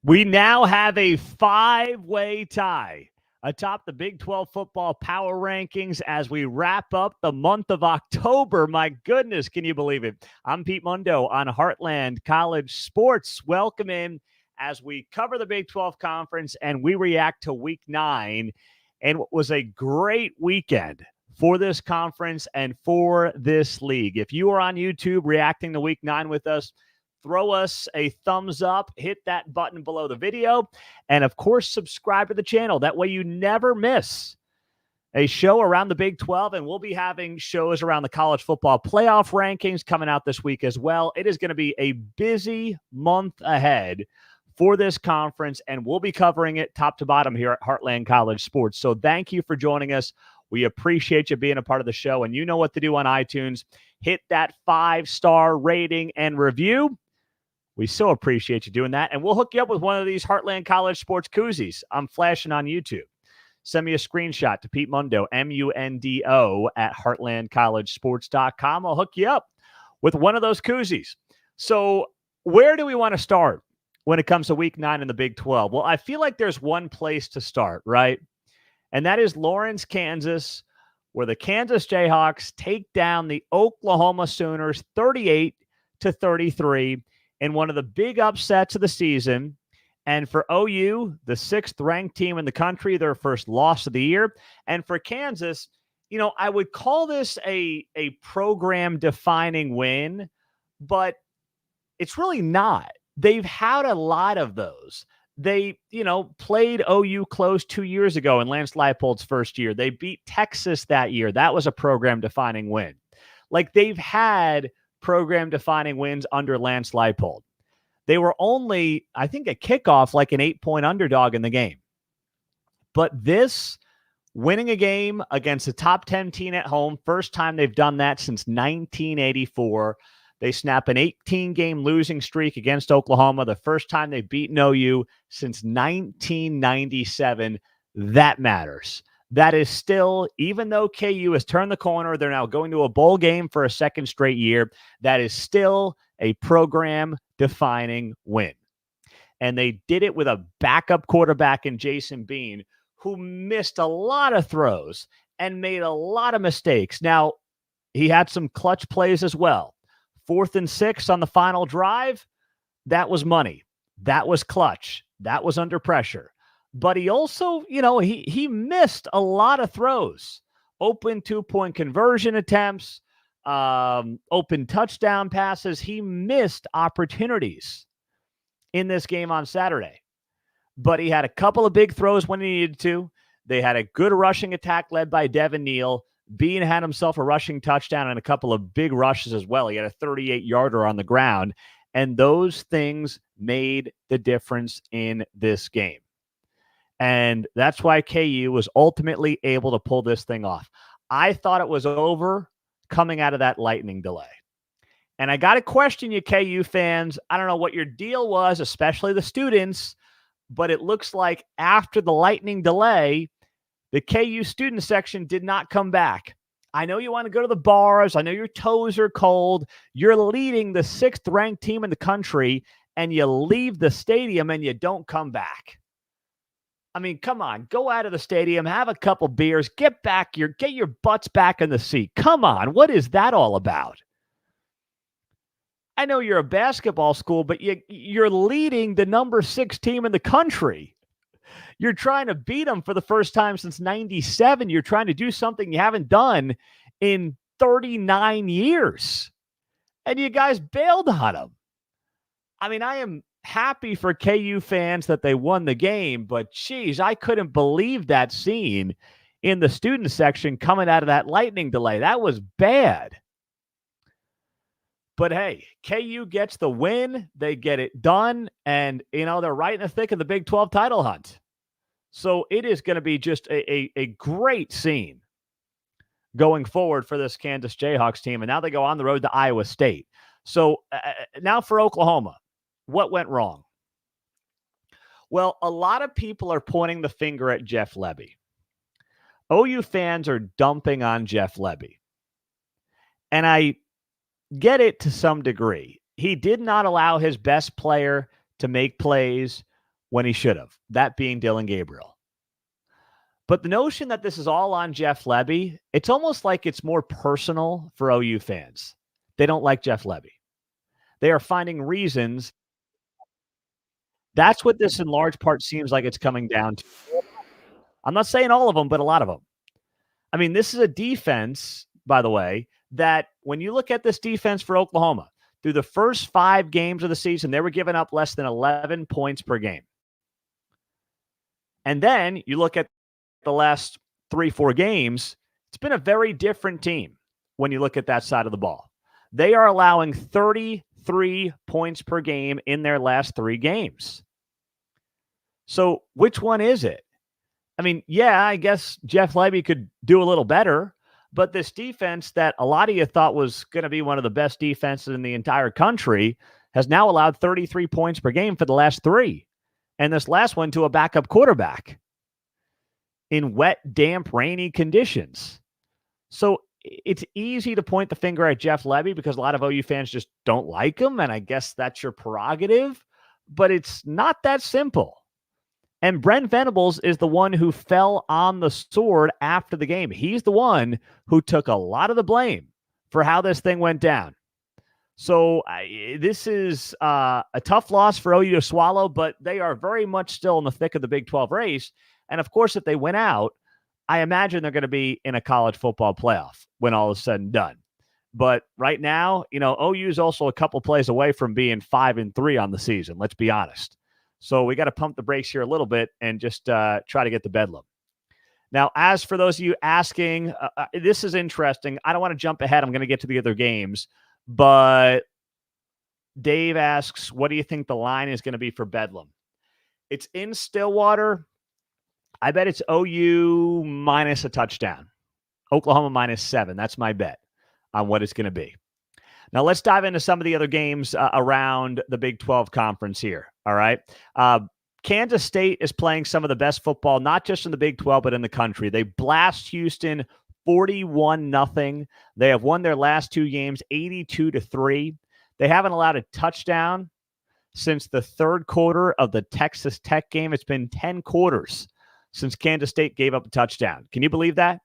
We now have a five-way tie atop the Big 12 football power rankings as we wrap up the month of October. My goodness, can you believe it? I'm Pete Mundo on Heartland College Sports. Welcome in as we cover the Big 12 conference and we react to week 9 and what was a great weekend for this conference and for this league. If you are on YouTube reacting to week 9 with us, throw us a thumbs up, hit that button below the video, and of course, subscribe to the channel. That way you never miss a show around the Big 12, and we'll be having shows around the college football playoff rankings coming out this week as well. It is going to be a busy month ahead for this conference, and we'll be covering it top to bottom here at Heartland College Sports. So thank you for joining us. We appreciate you being a part of the show, and you know what to do on iTunes. Hit that 5-star rating and review. We so appreciate you doing that. And we'll hook you up with one of these Heartland College Sports koozies. I'm flashing on YouTube. Send me a screenshot to Pete Mundo, MUNDO, at heartlandcollegesports.com. I'll hook you up with one of those koozies. So where do we want to start when it comes to week 9 in the Big 12? Well, I feel like there's one place to start, right? And that is Lawrence, Kansas, where the Kansas Jayhawks take down the Oklahoma Sooners 38-33. In one of the big upsets of the season. And for OU, the 6th-ranked team in the country, their first loss of the year. And for Kansas, I would call this a program-defining win, but it's really not. They've had a lot of those. They, played OU close 2 years ago in Lance Leipold's first year. They beat Texas that year. That was a program-defining win. Like, they've had program-defining wins under Lance Leipold. They were only, I think, a kickoff like an 8-point underdog in the game. But this, winning a game against a top 10 team at home, first time they've done that since 1984. They snap an 18-game losing streak against Oklahoma, the first time they've beaten OU since 1997. That matters. That is still, even though KU has turned the corner, they're now going to a bowl game for a second straight year. That is still a program-defining win. And they did it with a backup quarterback in Jason Bean, who missed a lot of throws and made a lot of mistakes. Now, he had some clutch plays as well. 4th and 6 on the final drive, that was money. That was clutch. That was under pressure. But he also, he missed a lot of throws. Open 2-point conversion attempts, open touchdown passes. He missed opportunities in this game on Saturday. But he had a couple of big throws when he needed to. They had a good rushing attack led by Devin Neal. Bean had himself a rushing touchdown and a couple of big rushes as well. He had a 38-yarder on the ground. And those things made the difference in this game. And that's why KU was ultimately able to pull this thing off. I thought it was over coming out of that lightning delay. And I got to question you, KU fans. I don't know what your deal was, especially the students, but it looks like after the lightning delay, the KU student section did not come back. I know you want to go to the bars. I know your toes are cold. You're leading the 6th-ranked team in the country, and you leave the stadium and you don't come back. I mean, come on, go out of the stadium, have a couple beers, get your butts back in the seat. Come on, what is that all about? I know you're a basketball school, but you're leading the number 6 team in the country. You're trying to beat them for the first time since 97. You're trying to do something you haven't done in 39 years. And you guys bailed on them. I mean, I am happy for KU fans that they won the game, but geez, I couldn't believe that scene in the student section coming out of that lightning delay. That was bad. But hey, KU gets the win. They get it done. And, they're right in the thick of the Big 12 title hunt. So it is going to be just a great scene going forward for this Kansas Jayhawks team. And now they go on the road to Iowa State. So now for Oklahoma. What went wrong? Well, a lot of people are pointing the finger at Jeff Lebby. OU fans are dumping on Jeff Lebby. And I get it to some degree. He did not allow his best player to make plays when he should have, that being Dylan Gabriel. But the notion that this is all on Jeff Lebby, it's almost like it's more personal for OU fans. They don't like Jeff Lebby. They are finding reasons. That's what this in large part seems like it's coming down to. I'm not saying all of them, but a lot of them. I mean, this is a defense, by the way, that when you look at this defense for Oklahoma, through the first 5 games of the season, they were giving up less than 11 points per game. And then you look at the last 3-4 games, it's been a very different team when you look at that side of the ball. They are allowing 33 points per game in their last 3 games. So which one is it? I mean, yeah, I guess Jeff Lebby could do a little better, but this defense that a lot of you thought was going to be one of the best defenses in the entire country has now allowed 33 points per game for the last 3. And this last one to a backup quarterback in wet, damp, rainy conditions. So it's easy to point the finger at Jeff Lebby because a lot of OU fans just don't like him, and I guess that's your prerogative, but it's not that simple. And Brent Venables is the one who fell on the sword after the game. He's the one who took a lot of the blame for how this thing went down. So this is a tough loss for OU to swallow, but they are very much still in the thick of the Big 12 race. And, of course, if they win out, I imagine they're going to be in a college football playoff when all is said and done. But right now, OU is also a couple plays away from being 5-3 on the season. Let's be honest. So we got to pump the brakes here a little bit and just try to get the bedlam. Now, as for those of you asking, this is interesting. I don't want to jump ahead. I'm going to get to the other games. But Dave asks, what do you think the line is going to be for Bedlam? It's in Stillwater. I bet it's OU minus a touchdown. Oklahoma minus 7. That's my bet on what it's going to be. Now, let's dive into some of the other games around the Big 12 conference here, all right? Kansas State is playing some of the best football, not just in the Big 12, but in the country. They blast Houston 41-0. They have won their last 2 games 82-3. They haven't allowed a touchdown since the 3rd quarter of the Texas Tech game. It's been 10 quarters since Kansas State gave up a touchdown. Can you believe that?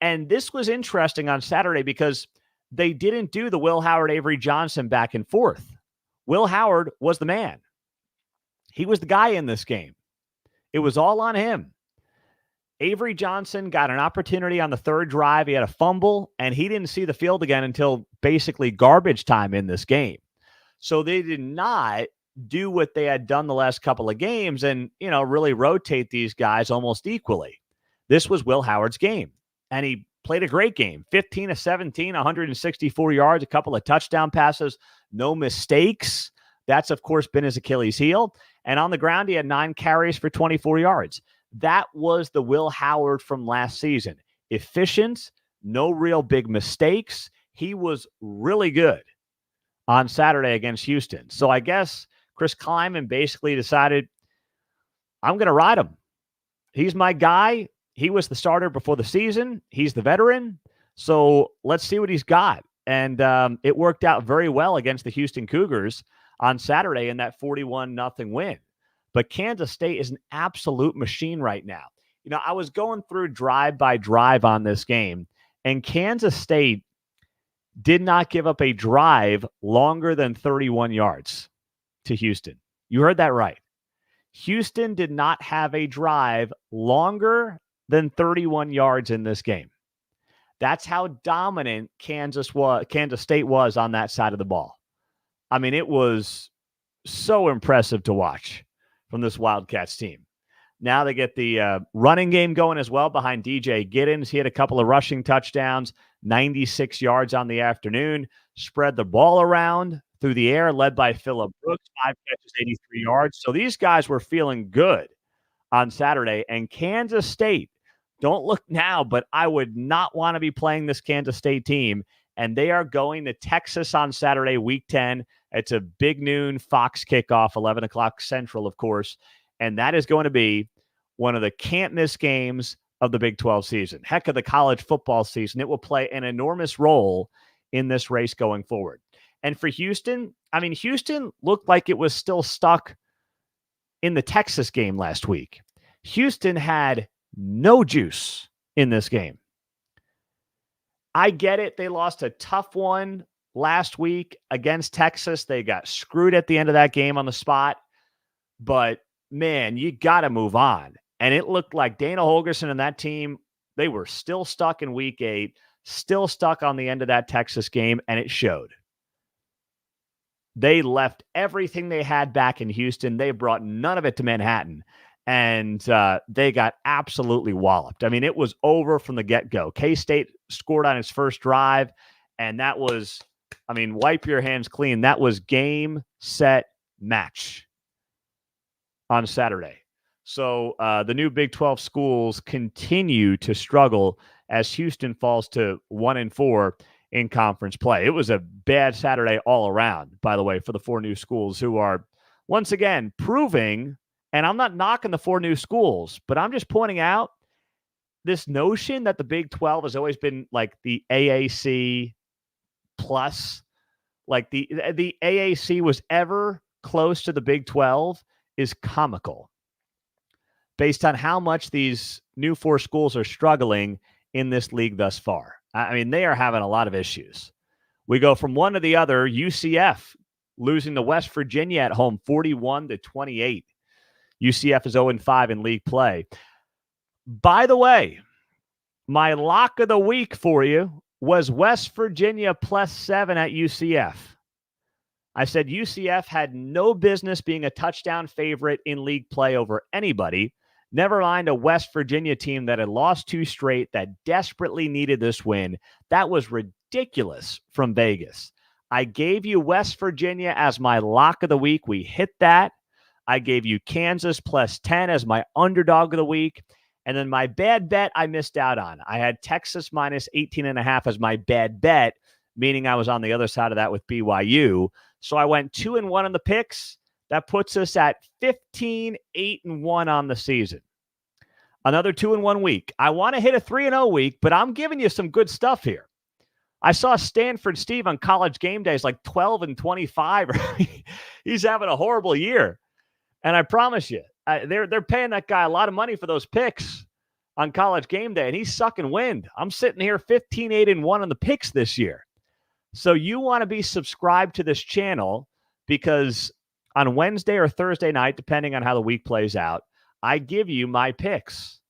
And this was interesting on Saturday because they didn't do the Will Howard, Avery Johnson back and forth. Will Howard was the man. He was the guy in this game. It was all on him. Avery Johnson got an opportunity on the 3rd drive. He had a fumble, and he didn't see the field again until basically garbage time in this game. So they did not do what they had done the last couple of games and, really rotate these guys almost equally. This was Will Howard's game, and he played a great game. 15-17, 164 yards, a couple of touchdown passes, no mistakes. That's, of course, been his Achilles heel. And on the ground, he had 9 carries for 24 yards. That was the Will Howard from last season. Efficient, no real big mistakes. He was really good on Saturday against Houston. So I guess Chris Kleiman basically decided, I'm going to ride him. He's my guy. He was the starter before the season. He's the veteran. So let's see what he's got. And it worked out very well against the Houston Cougars on Saturday in that 41-0 win. But Kansas State is an absolute machine right now. I was going through drive by drive on this game, and Kansas State did not give up a drive longer than 31 yards to Houston. You heard that right. Houston did not have a drive longer than 31 yards in this game. That's how dominant Kansas State was on that side of the ball. I mean, it was so impressive to watch from this Wildcats team. Now they get the running game going as well behind DJ Giddens. He had a couple of rushing touchdowns, 96 yards on the afternoon, spread the ball around through the air, led by Phillip Brooks, 5 catches, 83 yards. So these guys were feeling good on Saturday. And Kansas State, don't look now, but I would not want to be playing this Kansas State team. And they are going to Texas on Saturday, Week 10. It's a big noon Fox kickoff, 11 o'clock Central, of course. And that is going to be one of the can't-miss games of the Big 12 season. Heck, of the college football season. It will play an enormous role in this race going forward. And for Houston, Houston looked like it was still stuck in the Texas game last week. Houston had no juice in this game. I get it. They lost a tough one last week against Texas. They got screwed at the end of that game on the spot. But, man, you got to move on. And it looked like Dana Holgorsen and that team, they were still stuck in week 8, still stuck on the end of that Texas game, and it showed. They left everything they had back in Houston. They brought none of it to Manhattan, and they got absolutely walloped. I mean, it was over from the get-go. K-State scored on its first drive, and that was, I mean, wipe your hands clean. That was game, set, match on Saturday. So the new Big 12 schools continue to struggle as Houston falls to 1-4 in conference play. It was a bad Saturday all around, by the way, for the 4 new schools who are, once again, proving, and I'm not knocking the 4 new schools, but I'm just pointing out this notion that the Big 12 has always been like the AAC plus, like the AAC was ever close to the Big 12 is comical based on how much these new 4 schools are struggling in this league thus far. I mean, they are having a lot of issues. We go from one to the other. UCF losing to West Virginia at home 41-28. UCF is 0-5 in league play. By the way, my lock of the week for you was West Virginia +7 at UCF. I said UCF had no business being a touchdown favorite in league play over anybody. Never mind a West Virginia team that had lost 2 straight that desperately needed this win. That was ridiculous from Vegas. I gave you West Virginia as my lock of the week. We hit that. I gave you Kansas +10 as my underdog of the week. And then my bad bet I missed out on. I had Texas -18.5 as my bad bet, meaning I was on the other side of that with BYU. So I went 2-1 on the picks. That puts us at 15-8-1 on the season. Another 2-1 week. I want to hit a 3-0 week, but I'm giving you some good stuff here. I saw Stanford Steve on College Game Days like 12-25. He's having a horrible year. And I promise you, they're paying that guy a lot of money for those picks on College Game Day, and he's sucking wind. I'm sitting here 15-8-1 on the picks this year. So you want to be subscribed to this channel because on Wednesday or Thursday night, depending on how the week plays out, I give you my picks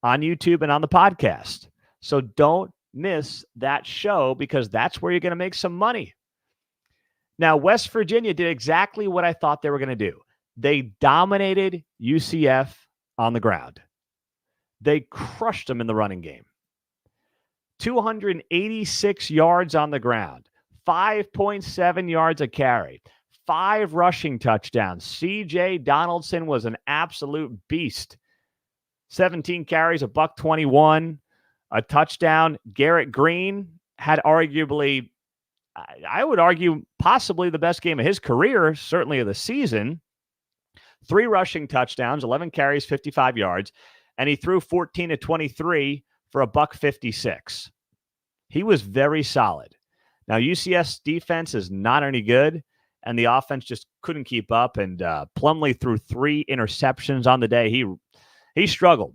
on YouTube and on the podcast. So don't miss that show because that's where you're going to make some money. Now, West Virginia did exactly what I thought they were going to do. They dominated UCF on the ground. They crushed them in the running game. 286 yards on the ground, 5.7 yards a carry, 5 rushing touchdowns. C.J. Donaldson was an absolute beast. 17 carries, $121, a touchdown. Garrett Green had arguably, I would argue, possibly the best game of his career, certainly of the season. 3 rushing touchdowns, 11 carries, 55 yards, and he threw 14-23 for $156. He was very solid. Now, UCF's defense is not any good, and the offense just couldn't keep up, and Plumlee threw 3 interceptions on the day. He struggled.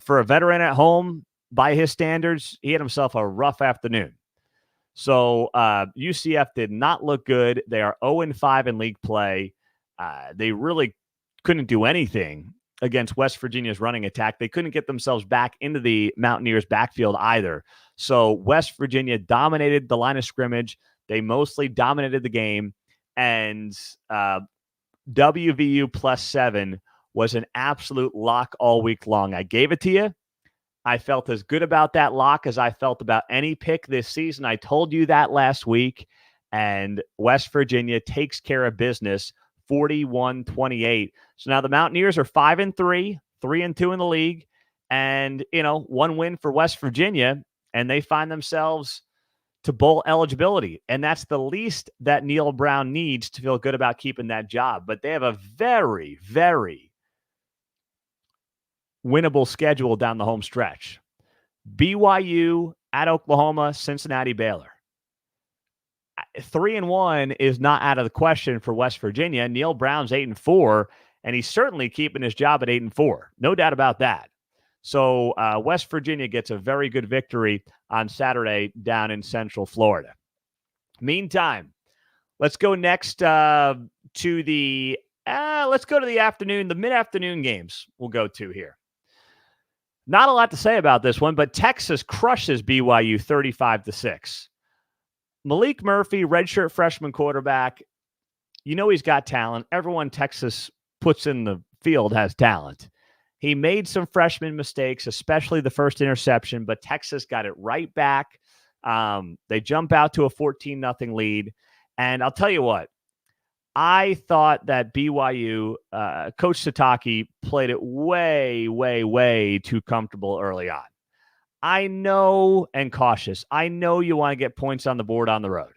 For a veteran at home, by his standards, he had himself a rough afternoon. So UCF did not look good. They are 0-5 in league play. They really couldn't do anything against West Virginia's running attack. They couldn't get themselves back into the Mountaineers' backfield either. So West Virginia dominated the line of scrimmage. They mostly dominated the game. And WVU +7 was an absolute lock all week long. I gave it to you. I felt as good about that lock as I felt about any pick this season. I told you that last week. And West Virginia takes care of business 41-28. So now the Mountaineers are 5-3, 3-2 in the league, and 1 win for West Virginia, and they find themselves to bowl eligibility. And that's the least that Neil Brown needs to feel good about keeping that job. But they have a very, very winnable schedule down the home stretch. BYU at Oklahoma, Cincinnati, Baylor. 3-1 is not out of the question for West Virginia. Neil Brown's 8-4, And he's certainly keeping his job at 8-4. No doubt about that. So West Virginia gets a very good victory on Saturday down in Central Florida. Meantime, let's go next to the afternoon, the mid-afternoon games we'll go to here. Not a lot to say about this one, but Texas crushes BYU 35-6. Malik Murphy, redshirt freshman quarterback, he's got talent. Everyone Texas puts in the field has talent. He made some freshman mistakes, especially the first interception, but Texas got it right back. They jump out to a 14-0 lead. And I'll tell you what, I thought that BYU, Coach Satake, played it way, way, way too comfortable early on. I know, and cautious, I know you want to get points on the board on the road,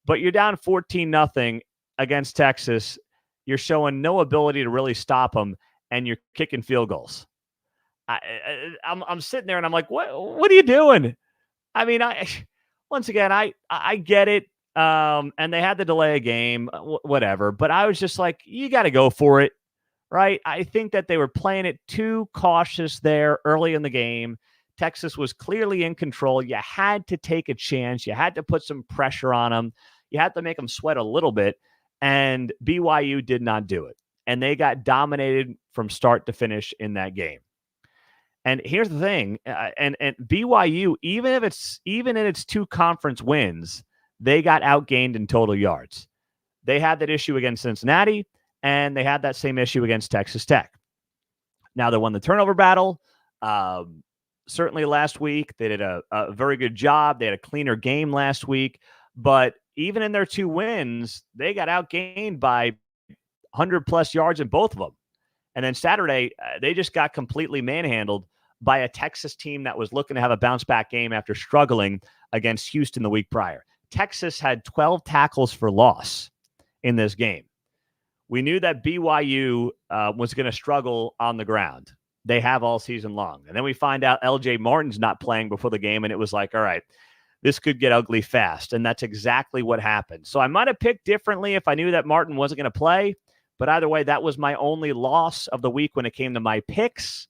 but you're down 14-0 against Texas. You're showing no ability to really stop them, and you're kicking field goals. I'm sitting there, and I'm like, what are you doing? I mean, once again, I get it. And they had to delay a game, whatever. But I was just like, you got to go for it, right? I think that they were playing it too cautious there early in the game. Texas was clearly in control. You had to take a chance. You had to put some pressure on them. You had to make them sweat a little bit. And BYU did not do it. And they got dominated from start to finish in that game. And here's the thing, and BYU, even in its two conference wins, they got outgained in total yards. They had that issue against Cincinnati, and they had that same issue against Texas Tech. Now, they won the turnover battle. Certainly last week, they did a very good job. They had a cleaner game last week. But even in their two wins, they got outgained by 100-plus yards in both of them. And then Saturday, they just got completely manhandled by a Texas team that was looking to have a bounce-back game after struggling against Houston the week prior. Texas had 12 tackles for loss in this game. We knew that BYU was going to struggle on the ground. They have all season long. And then we find out LJ Martin's not playing before the game, and it was like, all right, this could get ugly fast. And that's exactly what happened. So I might have picked differently if I knew that Martin wasn't going to play. But either way, that was my only loss of the week when it came to my picks.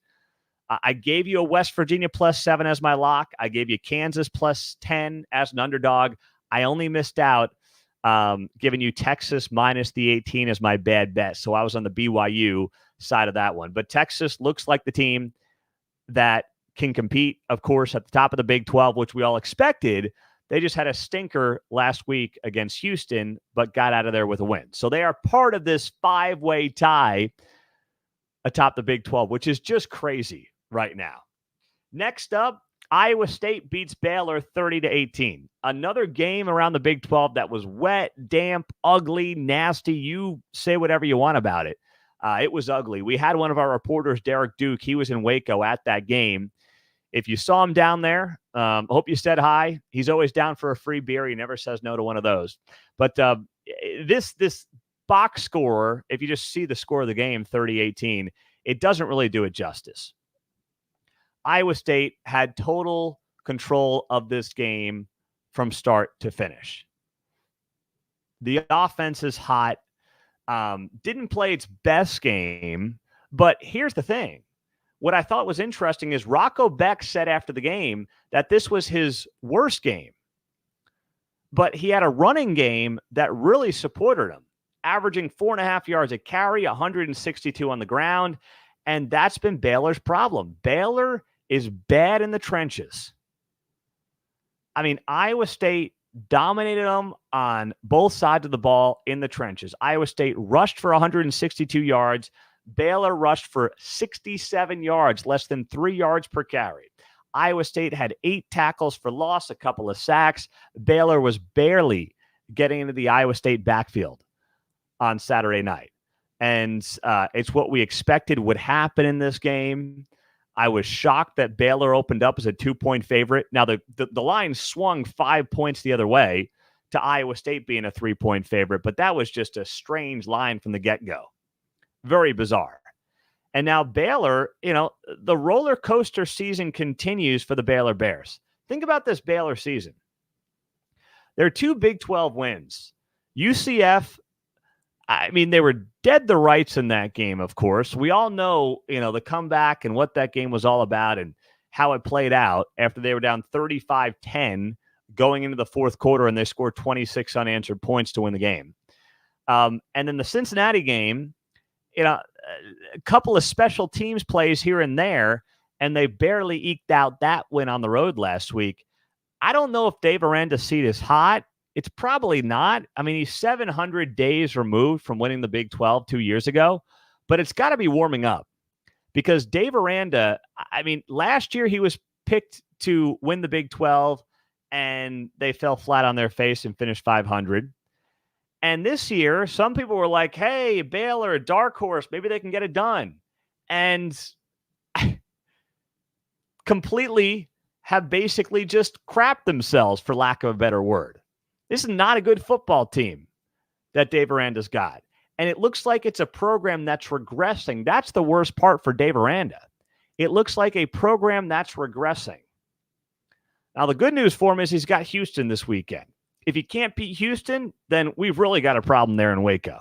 I gave you a West Virginia +7 as my lock. I gave you Kansas +10 as an underdog. I only missed out giving you Texas minus the 18 as my bad bet. So I was on the BYU side of that one. But Texas looks like the team that can compete, of course, at the top of the Big 12, which we all expected. They just had a stinker last week against Houston, but got out of there with a win. So they are part of this 5-way tie atop the Big 12, which is just crazy right now. Next up, Iowa State beats Baylor 30-18. Another game around the Big 12 that was wet, damp, ugly, nasty. You say whatever you want about it. It was ugly. We had one of our reporters, Derek Duke. He was in Waco at that game. If you saw him down there, hope you said hi. He's always down for a free beer. He never says no to one of those. But this box score, if you just see the score of the game, 30-18, it doesn't really do it justice. Iowa State had total control of this game from start to finish. The offense is hot. Didn't play its best game, but here's the thing. What I thought was interesting is Rocco Beck said after the game that this was his worst game. But he had a running game that really supported him, averaging 4.5 yards a carry, 162 on the ground. And that's been Baylor's problem. Baylor is bad in the trenches. I mean, Iowa State dominated them on both sides of the ball in the trenches. Iowa State rushed for 162 yards. Baylor rushed for 67 yards, less than 3 yards per carry. Iowa State had 8 tackles for loss, a couple of sacks. Baylor was barely getting into the Iowa State backfield on Saturday night. And it's what we expected would happen in this game. I was shocked that Baylor opened up as a 2-point favorite. Now, the line swung 5 points the other way to Iowa State being a 3-point favorite, but that was just a strange line from the get-go. Very bizarre. And now Baylor, the roller coaster season continues for the Baylor Bears. Think about this Baylor season. There are 2 Big 12 wins. UCF, I mean, they were dead to rights in that game, of course. We all know, the comeback and what that game was all about and how it played out after they were down 35-10 going into the fourth quarter, and they scored 26 unanswered points to win the game. And then the Cincinnati game, a couple of special teams plays here and there, and they barely eked out that win on the road last week. I don't know if Dave Aranda's seat is hot. It's probably not. I mean, he's 700 days removed from winning the Big 12 2 years ago, but it's got to be warming up because Dave Aranda, I mean, last year he was picked to win the Big 12 and they fell flat on their face and finished 500. And this year, some people were like, hey, Baylor, dark horse, maybe they can get it done. And completely have basically just crapped themselves, for lack of a better word. This is not a good football team that Dave Aranda's got. And it looks like it's a program that's regressing. That's the worst part for Dave Aranda. It looks like a program that's regressing. Now, the good news for him is he's got Houston this weekend. If he can't beat Houston, then we've really got a problem there in Waco.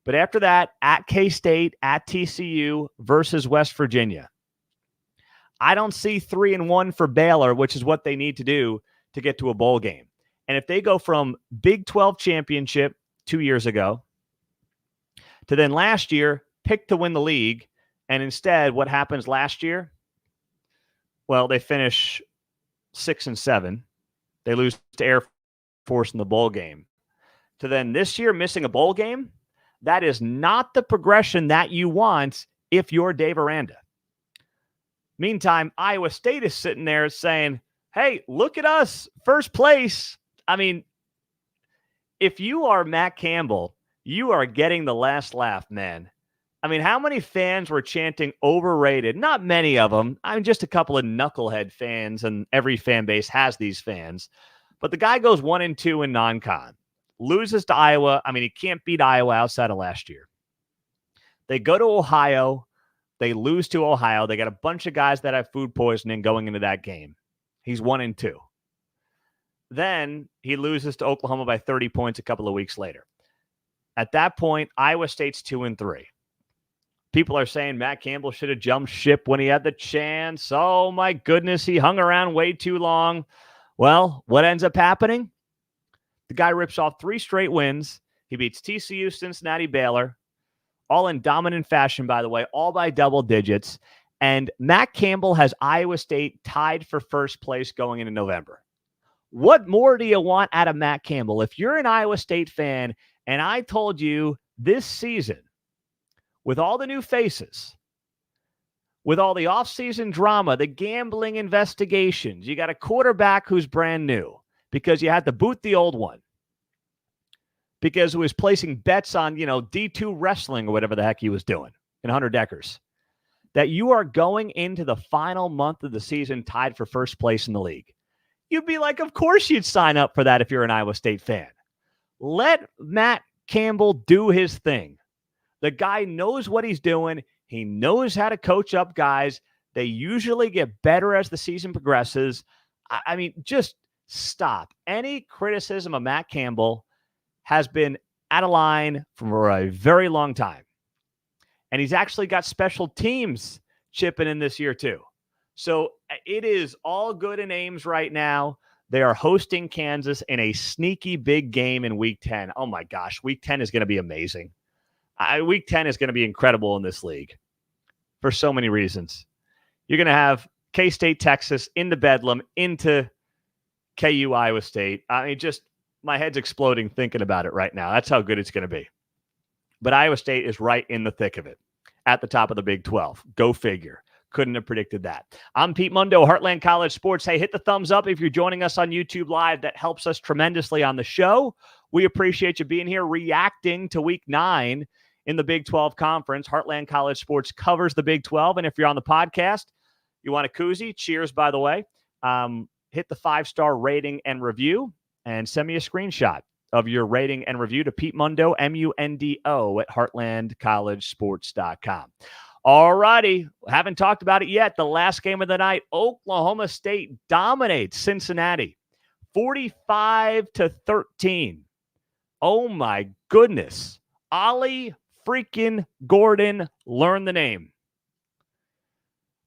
But after that, at K-State, at TCU versus West Virginia. I don't see 3-1 for Baylor, which is what they need to do to get to a bowl game. And if they go from Big 12 championship 2 years ago to then last year pick to win the league, and instead what happens last year? Well, they finish 6-7. They lose to Air Force in the bowl game. To then this year missing a bowl game, that is not the progression that you want if you're Dave Aranda. Meantime, Iowa State is sitting there saying, hey, look at us, first place. I mean, if you are Matt Campbell, you are getting the last laugh, man. I mean, how many fans were chanting overrated? Not many of them. I mean, just a couple of knucklehead fans, and every fan base has these fans. But the guy goes 1-2 in non-con, loses to Iowa. I mean, he can't beat Iowa outside of last year. They go to Ohio. They lose to Ohio. They got a bunch of guys that have food poisoning going into that game. He's 1-2. Then he loses to Oklahoma by 30 points a couple of weeks later. At that point, Iowa State's 2-3. People are saying Matt Campbell should have jumped ship when he had the chance. Oh, my goodness, he hung around way too long. Well, what ends up happening? The guy rips off 3 straight wins. He beats TCU, Cincinnati, Baylor, all in dominant fashion, by the way, all by double digits. And Matt Campbell has Iowa State tied for first place going into November. What more do you want out of Matt Campbell? If you're an Iowa State fan, and I told you this season, with all the new faces, with all the offseason drama, the gambling investigations, you got a quarterback who's brand new because you had to boot the old one because he was placing bets on, D2 wrestling or whatever the heck he was doing in Hunter Deckers, that you are going into the final month of the season tied for first place in the league. You'd be like, of course you'd sign up for that if you're an Iowa State fan. Let Matt Campbell do his thing. The guy knows what he's doing. He knows how to coach up guys. They usually get better as the season progresses. I mean, just stop. Any criticism of Matt Campbell has been out of line for a very long time. And he's actually got special teams chipping in this year too. So it is all good in Ames right now. They are hosting Kansas in a sneaky big game in Week 10. Oh, my gosh. Week 10 is going to be amazing. Week 10 is going to be incredible in this league for so many reasons. You're going to have K-State, Texas, into Bedlam, into KU, Iowa State. I mean, just my head's exploding thinking about it right now. That's how good it's going to be. But Iowa State is right in the thick of it at the top of the Big 12. Go figure. Couldn't have predicted that. I'm Pete Mundo, Heartland College Sports. Hey, hit the thumbs up if you're joining us on YouTube Live. That helps us tremendously on the show. We appreciate you being here, reacting to Week 9 in the Big 12 Conference. Heartland College Sports covers the Big 12. And if you're on the podcast, you want a koozie, cheers, by the way. Hit the 5-star rating and review and send me a screenshot of your rating and review to Pete Mundo, MUNDO, at heartlandcollegesports.com. All righty. Haven't talked about it yet. The last game of the night, Oklahoma State dominates Cincinnati 45-13. Oh, my goodness. Ollie freaking Gordon, learn the name.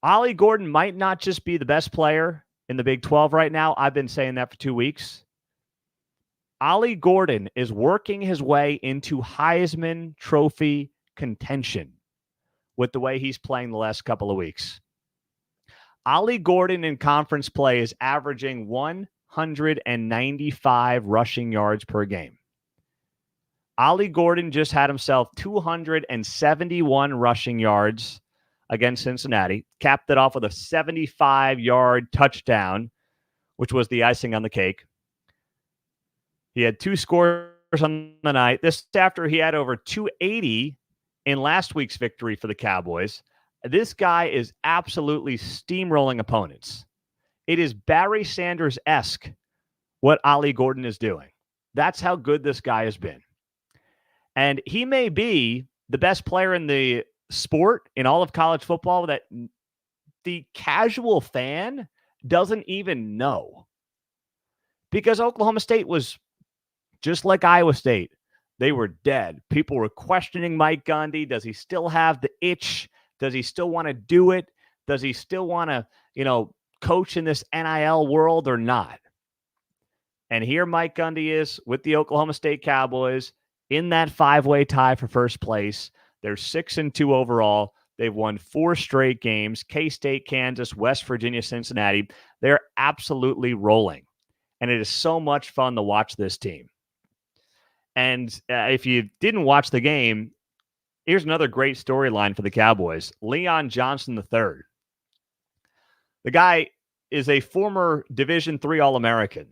Ollie Gordon might not just be the best player in the Big 12 right now. I've been saying that for 2 weeks. Ollie Gordon is working his way into Heisman Trophy contention with the way he's playing the last couple of weeks. Ollie Gordon in conference play is averaging 195 rushing yards per game. Ollie Gordon just had himself 271 rushing yards against Cincinnati, capped it off with a 75-yard touchdown, which was the icing on the cake. He had 2 scores on the night. This after he had over 280 in last week's victory for the Cowboys. This guy is absolutely steamrolling opponents. It is Barry Sanders-esque what Ollie Gordon is doing. That's how good this guy has been. And he may be the best player in the sport in all of college football that the casual fan doesn't even know. Because Oklahoma State was just like Iowa State. They were dead. People were questioning Mike Gundy. Does he still have the itch? Does he still want to do it? Does he still want to, coach in this NIL world or not? And here Mike Gundy is with the Oklahoma State Cowboys in that 5-way tie for first place. They're 6-2 overall. They've won 4 straight games. K-State, Kansas, West Virginia, Cincinnati. They're absolutely rolling. And it is so much fun to watch this team. And if you didn't watch the game, here's another great storyline for the Cowboys. Leon Johnson III. The guy is a former Division III All-American.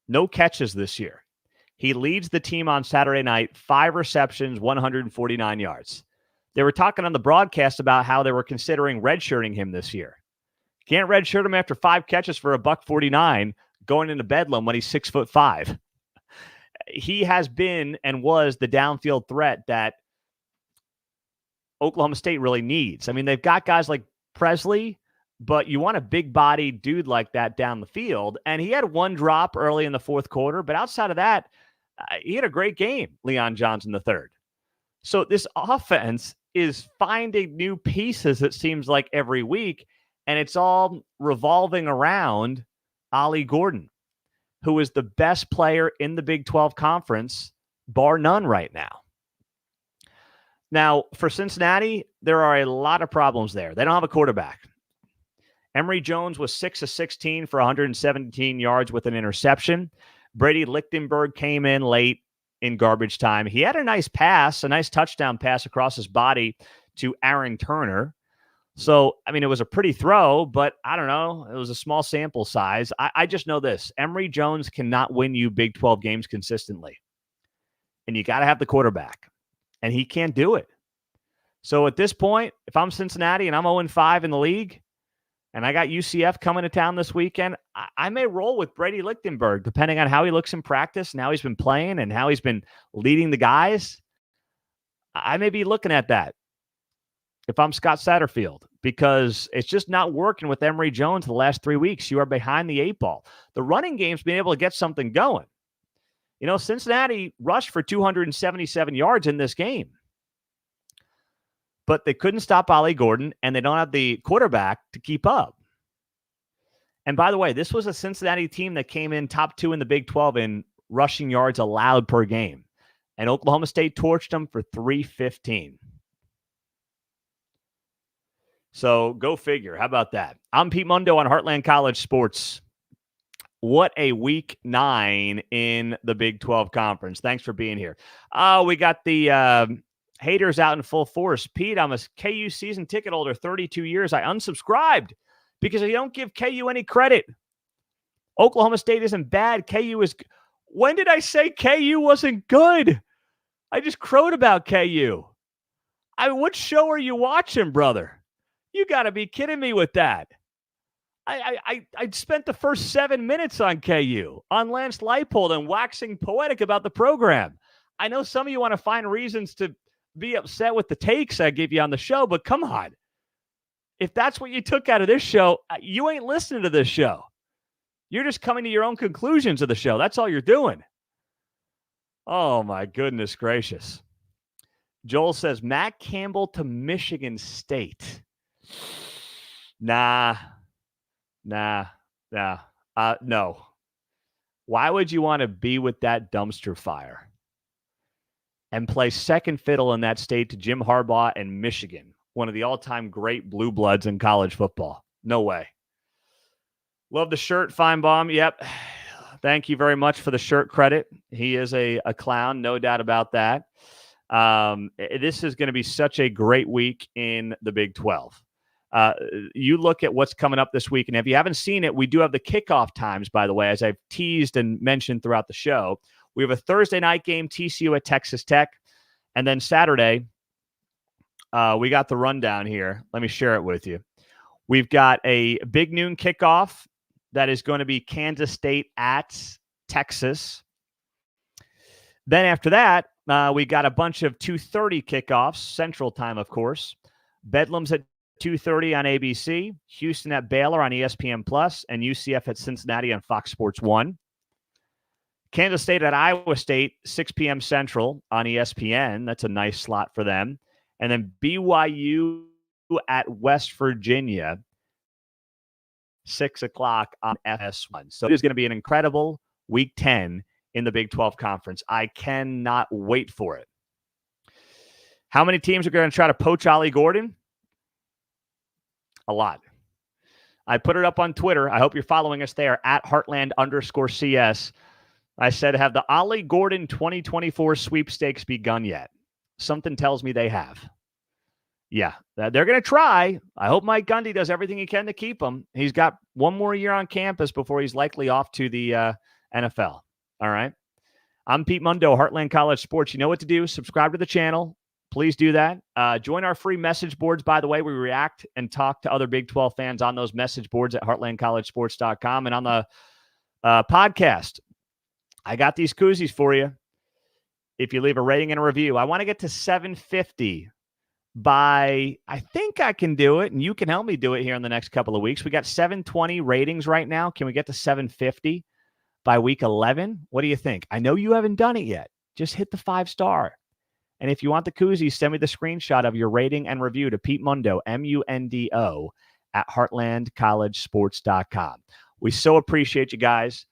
No catches this year. He leads the team on Saturday night, 5 receptions, 149 yards. They were talking on the broadcast about how they were considering redshirting him this year. Can't redshirt him after 5 catches for $149 going into Bedlam when he's 6'5". He has been and was the downfield threat that Oklahoma State really needs. I mean, they've got guys like Presley, but you want a big-bodied dude like that down the field. And he had 1 drop early in the fourth quarter, but outside of that, he had a great game, Leon Johnson III. So this offense is finding new pieces, it seems like, every week, and it's all revolving around Ollie Gordon, who is the best player in the Big 12 Conference, bar none right now. Now, for Cincinnati, there are a lot of problems there. They don't have a quarterback. Emory Jones was 6 of 16 for 117 yards with an interception. Brady Lichtenberg came in late in garbage time. He had a nice pass, a nice touchdown pass across his body to Aaron Turner. So, I mean, it was a pretty throw, but I don't know. It was a small sample size. I just know this. Emory Jones cannot win you Big 12 games consistently. And you got to have the quarterback. And he can't do it. So at this point, if I'm Cincinnati and I'm 0-5 in the league, and I got UCF coming to town this weekend, I may roll with Brady Lichtenberg, depending on how he looks in practice and how he's been playing and how he's been leading the guys. I may be looking at that if I'm Scott Satterfield, because it's just not working with Emory Jones the last 3 weeks. You are behind the 8 ball. The running game's been able to get something going. Cincinnati rushed for 277 yards in this game. But they couldn't stop Ollie Gordon, and they don't have the quarterback to keep up. And by the way, this was a Cincinnati team that came in top 2 in the Big 12 in rushing yards allowed per game. And Oklahoma State torched them for 315. So go figure. How about that? I'm Pete Mundo on Heartland College Sports. What a week 9 in the Big 12 Conference. Thanks for being here. We got the haters out in full force. Pete, I'm a KU season ticket holder, 32 years. I unsubscribed because I don't give KU any credit. Oklahoma State isn't bad. KU is. When did I say KU wasn't good? I just crowed about KU. What show are you watching, brother? You got to be kidding me with that. I spent the first 7 minutes on KU, on Lance Leipold, and waxing poetic about the program. I know some of you want to find reasons to be upset with the takes I give you on the show, but come on. If that's what you took out of this show, you ain't listening to this show. You're just coming to your own conclusions of the show. That's all you're doing. Oh, my goodness gracious. Joel says Matt Campbell to Michigan State. Nah. No. Why would you want to be with that dumpster fire and play second fiddle in that state to Jim Harbaugh and Michigan, one of the all-time great blue bloods in college football? No way. Love the shirt, Feinbaum. Yep. Thank you very much for the shirt credit. He is a clown, no doubt about that. This is going to be such a great week in the Big 12. You look at what's coming up this week, and if you haven't seen it, we do have the kickoff times, by the way, as I've teased and mentioned throughout the show. We have a Thursday night game, TCU at Texas Tech, and then Saturday, we got the rundown here. Let me share it with you. We've got a big noon kickoff that is going to be Kansas State at Texas. Then after that, we got a bunch of 2:30 kickoffs, Central Time, of course. Bedlam's at 2:30 on ABC, Houston at Baylor on ESPN Plus, and UCF at Cincinnati on Fox Sports 1. Kansas State at Iowa State, 6 p.m. Central on ESPN. That's a nice slot for them. And then BYU at West Virginia, 6 o'clock on FS1. So it is going to be an incredible Week 10 in the Big 12 Conference. I cannot wait for it. How many teams are going to try to poach Ollie Gordon? A lot. I put it up on Twitter. I hope you're following us there at Heartland_CS. I said, have the Ollie Gordon 2024 sweepstakes begun yet? Something tells me they have. Yeah, they're going to try. I hope Mike Gundy does everything he can to keep him. He's got one more year on campus before he's likely off to the NFL. All right. I'm Pete Mundo, Heartland College Sports. You know what to do. Subscribe to the channel. Please do that. Join our free message boards, by the way. We react and talk to other Big 12 fans on those message boards at heartlandcollegesports.com. And on the podcast, I got these koozies for you. If you leave a rating and a review, I want to get to 750 by, I think I can do it, and you can help me do it here in the next couple of weeks. We got 720 ratings right now. Can we get to 750 by week 11? What do you think? I know you haven't done it yet. Just hit the 5-star. And if you want the koozie, send me the screenshot of your rating and review to Pete Mundo, MUNDO, at heartlandcollegesports.com. We so appreciate you guys.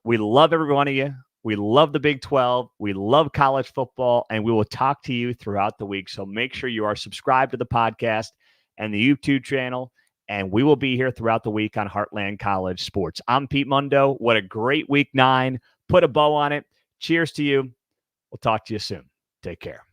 We love every one of you. We love the Big 12. We love college football, and we will talk to you throughout the week. So make sure you are subscribed to the podcast and the YouTube channel, and we will be here throughout the week on Heartland College Sports. I'm Pete Mundo. What a great Week 9. Put a bow on it. Cheers to you. We'll talk to you soon. Take care.